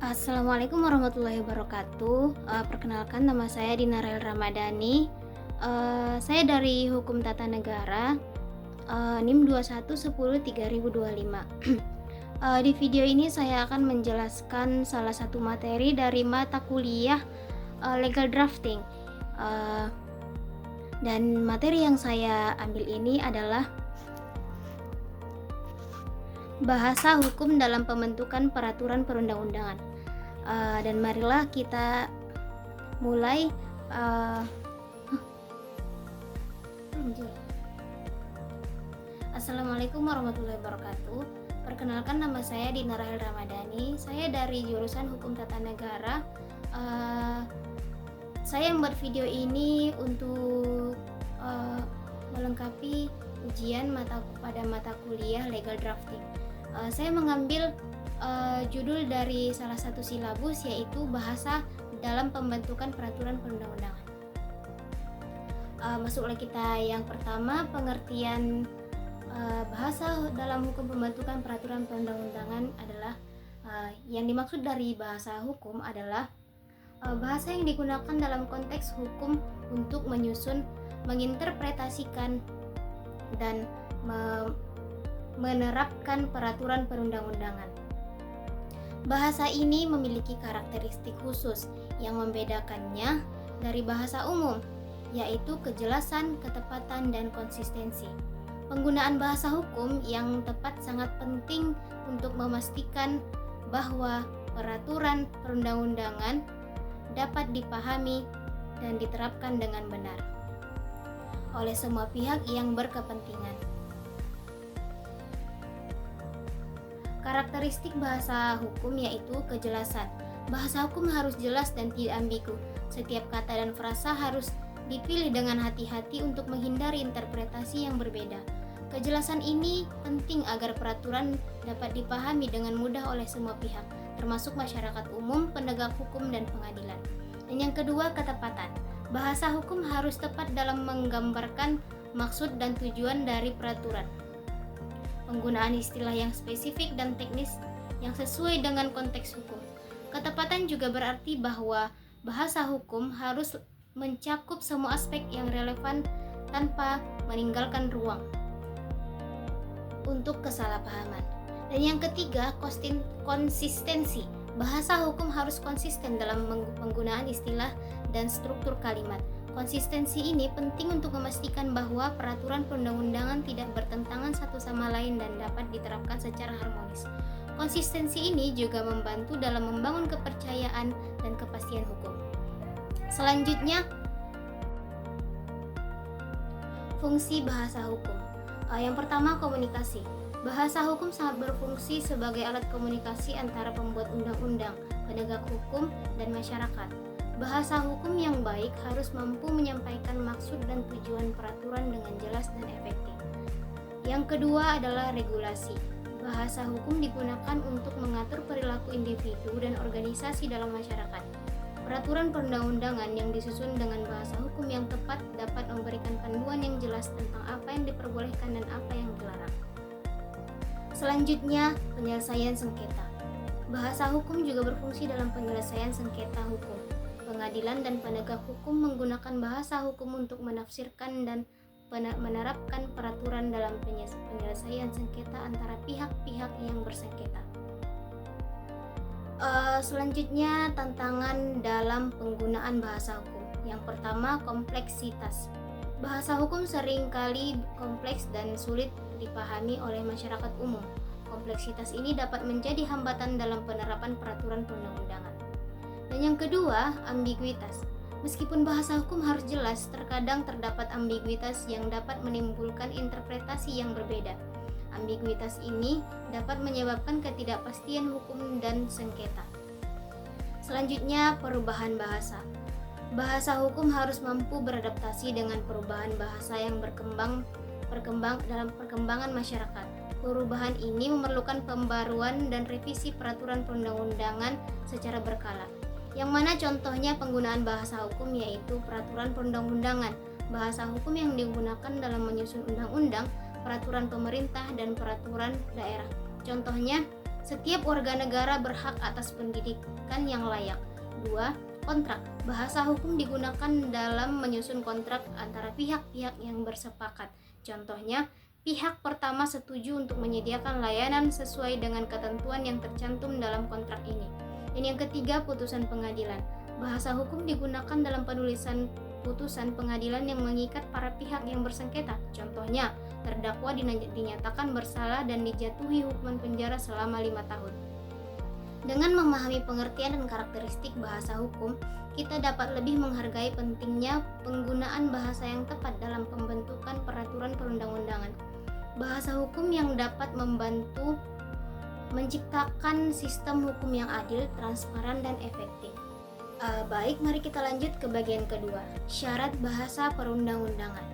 Assalamualaikum warahmatullahi wabarakatuh. Perkenalkan, nama saya Dina Rael Ramadhani. Saya dari Hukum Tata Negara, NIM 21103025. Di video ini saya akan menjelaskan salah satu materi dari mata kuliah Legal Drafting. Dan materi yang saya ambil ini adalah bahasa hukum dalam pembentukan peraturan perundang-undangan. Dan marilah kita mulai. Assalamualaikum warahmatullahi wabarakatuh. Perkenalkan, nama saya Dina Rael Ramadhani. Saya dari jurusan Hukum Tata Negara. Saya membuat video ini untuk melengkapi ujian pada mata kuliah Legal Drafting. Saya mengambil judul dari salah satu silabus, yaitu bahasa dalam pembentukan peraturan perundang-undangan. Masuklah kita yang pertama, pengertian bahasa dalam hukum pembentukan peraturan perundang-undangan adalah yang dimaksud dari bahasa hukum adalah bahasa yang digunakan dalam konteks hukum untuk menyusun, menginterpretasikan, dan menerapkan peraturan perundang-undangan. Bahasa ini memiliki karakteristik khusus yang membedakannya dari bahasa umum, yaitu kejelasan, ketepatan, dan konsistensi. Penggunaan bahasa hukum yang tepat sangat penting untuk memastikan bahwa peraturan perundang-undangan dapat dipahami dan diterapkan dengan benar oleh semua pihak yang berkepentingan. Karakteristik bahasa hukum yaitu kejelasan. Bahasa hukum harus jelas dan tidak ambigu. Setiap kata dan frasa harus dipilih dengan hati-hati untuk menghindari interpretasi yang berbeda. Kejelasan ini penting agar peraturan dapat dipahami dengan mudah oleh semua pihak, termasuk masyarakat umum, penegak hukum, dan pengadilan. Dan yang kedua, ketepatan. Bahasa hukum harus tepat dalam menggambarkan maksud dan tujuan dari peraturan. Penggunaan istilah yang spesifik dan teknis yang sesuai dengan konteks hukum. Ketepatan juga berarti bahwa bahasa hukum harus mencakup semua aspek yang relevan tanpa meninggalkan ruang untuk kesalahpahaman. Dan yang ketiga, konsistensi. Bahasa hukum harus konsisten dalam penggunaan istilah dan struktur kalimat. Konsistensi ini penting untuk memastikan bahwa peraturan perundang-undangan tidak bertentangan satu sama lain dan dapat diterapkan secara harmonis. Konsistensi ini juga membantu dalam membangun kepercayaan dan kepastian hukum. Selanjutnya, fungsi bahasa hukum. Yang pertama, komunikasi. Bahasa hukum sangat berfungsi sebagai alat komunikasi antara pembuat undang-undang, penegak hukum, dan masyarakat. Bahasa hukum yang baik harus mampu menyampaikan maksud dan tujuan peraturan dengan jelas dan efektif. Yang kedua adalah regulasi. Bahasa hukum digunakan untuk mengatur perilaku individu dan organisasi dalam masyarakat. Peraturan perundang-undangan yang disusun dengan bahasa hukum yang tepat dapat memberikan panduan yang jelas tentang apa yang diperbolehkan dan apa yang dilarang. Selanjutnya, penyelesaian sengketa. Bahasa hukum juga berfungsi dalam penyelesaian sengketa hukum. Pengadilan dan penegak hukum menggunakan bahasa hukum untuk menafsirkan dan menerapkan peraturan dalam penyelesaian sengketa antara pihak-pihak yang bersengketa. Selanjutnya, tantangan dalam penggunaan bahasa hukum. Yang pertama, kompleksitas. Bahasa hukum seringkali kompleks dan sulit dipahami oleh masyarakat umum. Kompleksitas ini dapat menjadi hambatan dalam penerapan peraturan perundang-undangan. Dan yang kedua, ambiguitas. Meskipun bahasa hukum harus jelas, terkadang terdapat ambiguitas yang dapat menimbulkan interpretasi yang berbeda. Ambiguitas ini dapat menyebabkan ketidakpastian hukum dan sengketa. Selanjutnya, perubahan bahasa. Bahasa hukum harus mampu beradaptasi dengan perubahan bahasa yang berkembang dalam perkembangan masyarakat. Perubahan ini memerlukan pembaruan dan revisi peraturan perundang-undangan secara berkala. Yang mana contohnya penggunaan bahasa hukum yaitu peraturan perundang-undangan, bahasa hukum yang digunakan dalam menyusun undang-undang, peraturan pemerintah, dan peraturan daerah. Contohnya Setiap warga negara berhak atas pendidikan yang layak. 2. Kontrak. Bahasa hukum digunakan dalam menyusun kontrak antara pihak-pihak yang bersepakat. Contohnya, pihak pertama setuju untuk menyediakan layanan sesuai dengan ketentuan yang tercantum dalam kontrak ini. Dan yang ketiga, putusan pengadilan. Bahasa hukum digunakan dalam penulisan putusan pengadilan yang mengikat para pihak yang bersengketa. Contohnya, terdakwa dinyatakan bersalah dan dijatuhi hukuman penjara selama 5 tahun. Dengan memahami pengertian dan karakteristik bahasa hukum, kita dapat lebih menghargai pentingnya penggunaan bahasa yang tepat dalam pembentukan peraturan perundang-undangan. Bahasa hukum yang dapat membantu menciptakan sistem hukum yang adil, transparan, dan efektif. Baik, mari kita lanjut ke bagian kedua, syarat bahasa perundang-undangan.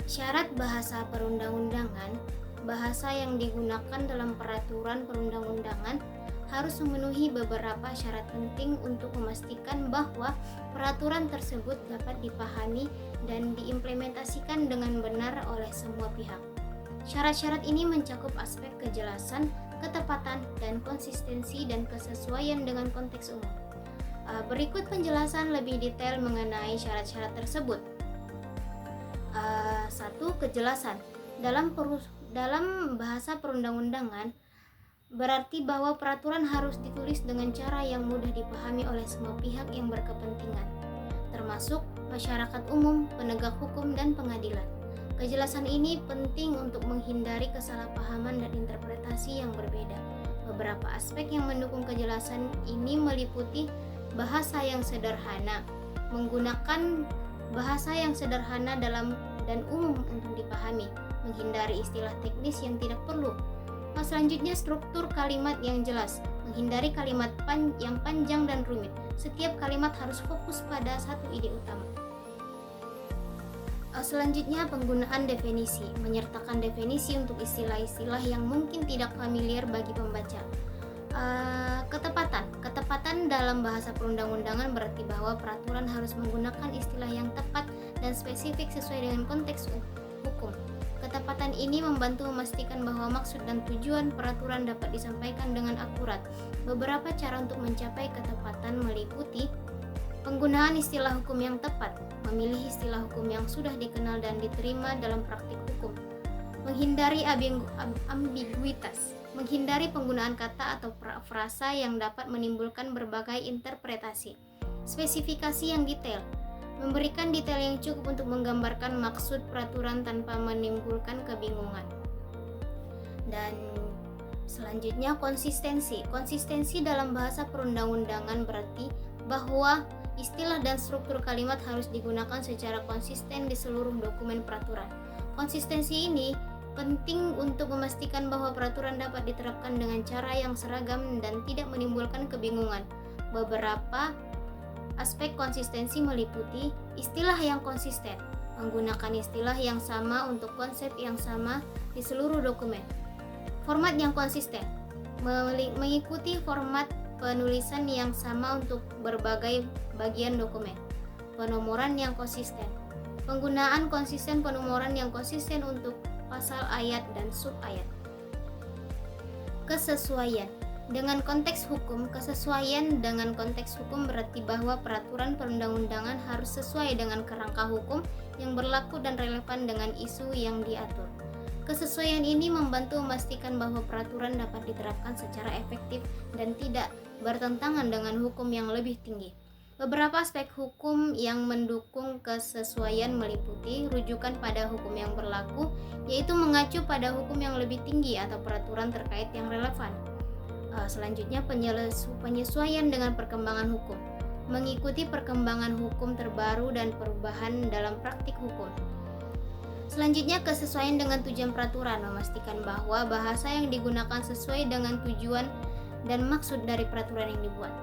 Syarat bahasa perundang-undangan, bahasa yang digunakan dalam peraturan perundang-undangan harus memenuhi beberapa syarat penting untuk memastikan bahwa peraturan tersebut dapat dipahami dan diimplementasikan dengan benar oleh semua pihak. Syarat-syarat ini mencakup aspek kejelasan, ketepatan, dan konsistensi dan kesesuaian dengan konteks umum. Berikut penjelasan lebih detail mengenai syarat-syarat tersebut. 1. Kejelasan. Dalam bahasa perundang-undangan berarti bahwa peraturan harus ditulis dengan cara yang mudah dipahami oleh semua pihak yang berkepentingan, termasuk masyarakat umum, penegak hukum, dan pengadilan. Kejelasan ini penting untuk menghindari kesalahpahaman dan interpretasi yang berbeda. Beberapa aspek yang mendukung kejelasan ini meliputi bahasa yang sederhana, menggunakan bahasa yang sederhana dalam dan umum untuk dipahami, menghindari istilah teknis yang tidak perlu. Selanjutnya, struktur kalimat yang jelas, menghindari kalimat yang panjang dan rumit. Setiap kalimat harus fokus pada satu ide utama. Selanjutnya, penggunaan definisi, menyertakan definisi untuk istilah-istilah yang mungkin tidak familiar bagi pembaca. Ketepatan dalam bahasa perundang-undangan berarti bahwa peraturan harus menggunakan istilah yang tepat dan spesifik sesuai dengan konteks hukum. Ketepatan ini membantu memastikan bahwa maksud dan tujuan peraturan dapat disampaikan dengan akurat. Beberapa cara untuk mencapai ketepatan meliputi penggunaan istilah hukum yang tepat, memilih istilah hukum yang sudah dikenal dan diterima dalam praktik hukum, menghindari ambiguitas, menghindari penggunaan kata atau frasa yang dapat menimbulkan berbagai interpretasi, spesifikasi yang detail, memberikan detail yang cukup untuk menggambarkan maksud peraturan tanpa menimbulkan kebingungan. Dan selanjutnya, konsistensi. Konsistensi dalam bahasa perundang-undangan berarti bahwa istilah dan struktur kalimat harus digunakan secara konsisten di seluruh dokumen peraturan. Konsistensi ini penting untuk memastikan bahwa peraturan dapat diterapkan dengan cara yang seragam dan tidak menimbulkan kebingungan. Beberapa aspek konsistensi meliputi istilah yang konsisten, menggunakan istilah yang sama untuk konsep yang sama di seluruh dokumen. Format yang konsisten, mengikuti format penulisan yang sama untuk berbagai bagian dokumen. Penomoran yang konsisten, penggunaan konsisten penomoran yang konsisten untuk pasal, ayat, dan sub-ayat. Kesesuaian. Dengan konteks hukum, kesesuaian dengan konteks hukum berarti bahwa peraturan perundang-undangan harus sesuai dengan kerangka hukum yang berlaku dan relevan dengan isu yang diatur. Kesesuaian ini membantu memastikan bahwa peraturan dapat diterapkan secara efektif dan tidak bertentangan dengan hukum yang lebih tinggi. Beberapa aspek hukum yang mendukung kesesuaian meliputi rujukan pada hukum yang berlaku, yaitu mengacu pada hukum yang lebih tinggi atau peraturan terkait yang relevan. Selanjutnya, penyesuaian dengan perkembangan hukum, mengikuti perkembangan hukum terbaru dan perubahan dalam praktik hukum. Selanjutnya, kesesuaian dengan tujuan peraturan, memastikan bahwa bahasa yang digunakan sesuai dengan tujuan dan maksud dari peraturan yang dibuat.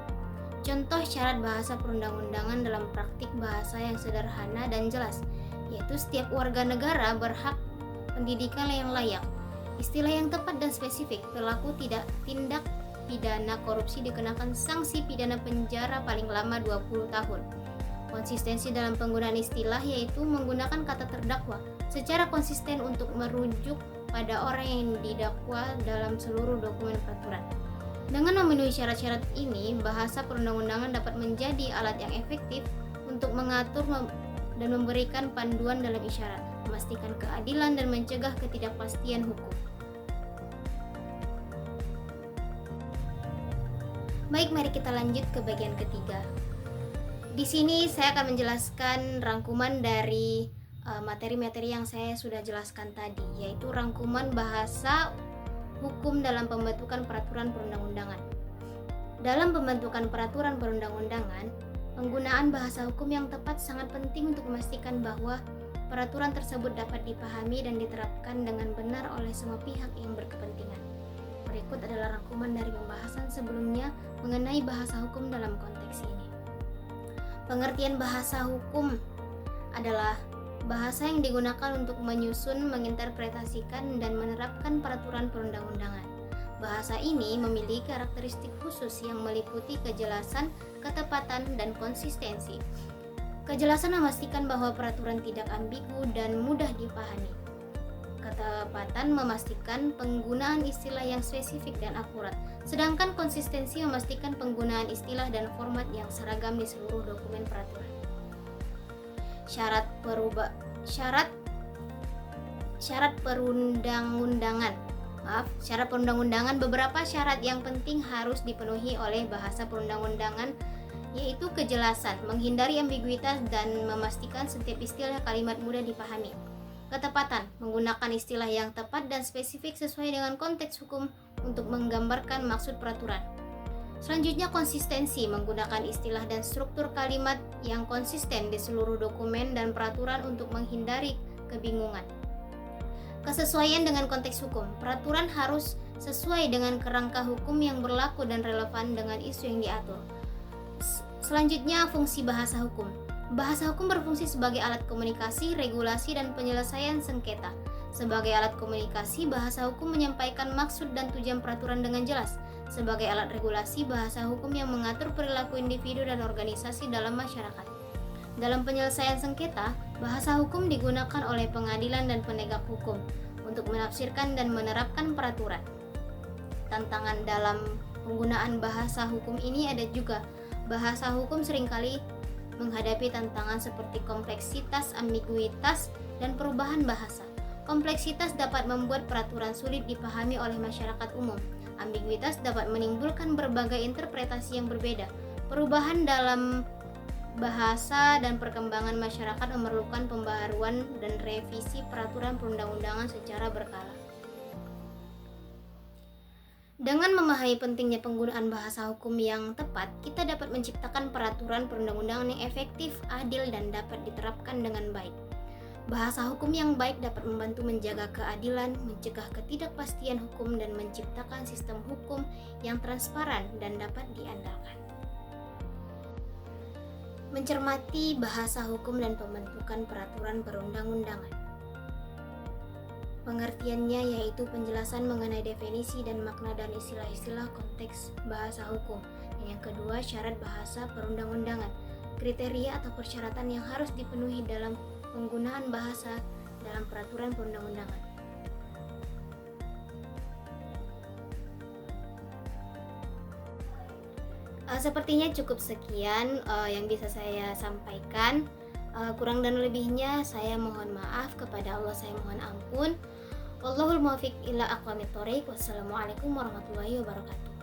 Contoh syarat bahasa perundang-undangan dalam praktik bahasa yang sederhana dan jelas, yaitu setiap warga negara berhak pendidikan yang layak, istilah yang tepat dan spesifik, pelaku tindak pidana korupsi dikenakan sanksi pidana penjara paling lama 20 tahun. Konsistensi dalam penggunaan istilah yaitu menggunakan kata terdakwa secara konsisten untuk merujuk pada orang yang didakwa dalam seluruh dokumen peraturan. Dengan memenuhi syarat-syarat ini, bahasa perundang-undangan dapat menjadi alat yang efektif untuk mengatur dan memberikan panduan dalam isyarat, memastikan keadilan dan mencegah ketidakpastian hukum. Baik, mari kita lanjut ke bagian ketiga. Di sini saya akan menjelaskan rangkuman dari materi-materi yang saya sudah jelaskan tadi, yaitu rangkuman bahasa hukum dalam pembentukan peraturan perundang-undangan. Dalam pembentukan peraturan perundang-undangan, penggunaan bahasa hukum yang tepat sangat penting untuk memastikan bahwa peraturan tersebut dapat dipahami dan diterapkan dengan benar oleh semua pihak yang berkepentingan. Berikut adalah rangkuman dari pembahasan sebelumnya mengenai bahasa hukum dalam konteks ini. Pengertian bahasa hukum adalah bahasa yang digunakan untuk menyusun, menginterpretasikan, dan menerapkan peraturan perundang-undangan. Bahasa ini memiliki karakteristik khusus yang meliputi kejelasan, ketepatan, dan konsistensi. Kejelasan memastikan bahwa peraturan tidak ambigu dan mudah dipahami. Ketepatan memastikan penggunaan istilah yang spesifik dan akurat, sedangkan konsistensi memastikan penggunaan istilah dan format yang seragam di seluruh dokumen peraturan. Syarat perundang-undangan. Beberapa syarat yang penting harus dipenuhi oleh bahasa perundang-undangan, yaitu kejelasan, menghindari ambiguitas, dan memastikan setiap istilah kalimat mudah dipahami. Ketepatan, menggunakan istilah yang tepat dan spesifik sesuai dengan konteks hukum untuk menggambarkan maksud peraturan. Selanjutnya, konsistensi, menggunakan istilah dan struktur kalimat yang konsisten di seluruh dokumen dan peraturan untuk menghindari kebingungan. Kesesuaian dengan konteks hukum, peraturan harus sesuai dengan kerangka hukum yang berlaku dan relevan dengan isu yang diatur. Selanjutnya, fungsi bahasa hukum. Bahasa hukum berfungsi sebagai alat komunikasi, regulasi, dan penyelesaian sengketa. Sebagai alat komunikasi, bahasa hukum menyampaikan maksud dan tujuan peraturan dengan jelas. Sebagai alat regulasi, bahasa hukum yang mengatur perilaku individu dan organisasi dalam masyarakat. Dalam penyelesaian sengketa, bahasa hukum digunakan oleh pengadilan dan penegak hukum untuk menafsirkan dan menerapkan peraturan. Tantangan dalam penggunaan bahasa hukum ini ada juga. Bahasa hukum seringkali menghadapi tantangan seperti kompleksitas, ambiguitas, dan perubahan bahasa. Kompleksitas dapat membuat peraturan sulit dipahami oleh masyarakat umum. Ambiguitas dapat menimbulkan berbagai interpretasi yang berbeda. Perubahan dalam bahasa dan perkembangan masyarakat memerlukan pembaharuan dan revisi peraturan perundang-undangan secara berkala. Dengan memahami pentingnya penggunaan bahasa hukum yang tepat, kita dapat menciptakan peraturan perundang-undangan yang efektif, adil, dan dapat diterapkan dengan baik. Bahasa hukum yang baik dapat membantu menjaga keadilan, mencegah ketidakpastian hukum, dan menciptakan sistem hukum yang transparan dan dapat diandalkan. Mencermati bahasa hukum dan pembentukan peraturan perundang-undangan. Pengertiannya yaitu penjelasan mengenai definisi dan makna dan istilah-istilah konteks bahasa hukum. Dan yang kedua, syarat bahasa perundang-undangan. Kriteria atau persyaratan yang harus dipenuhi dalam penggunaan bahasa dalam peraturan perundang-undangan. Sepertinya cukup sekian yang bisa saya sampaikan. Kurang dan lebihnya saya mohon maaf, kepada Allah saya mohon ampun. Wallahul muwaffiq ila aqwamit thoriq. Wassalamualaikum warahmatullahi wabarakatuh.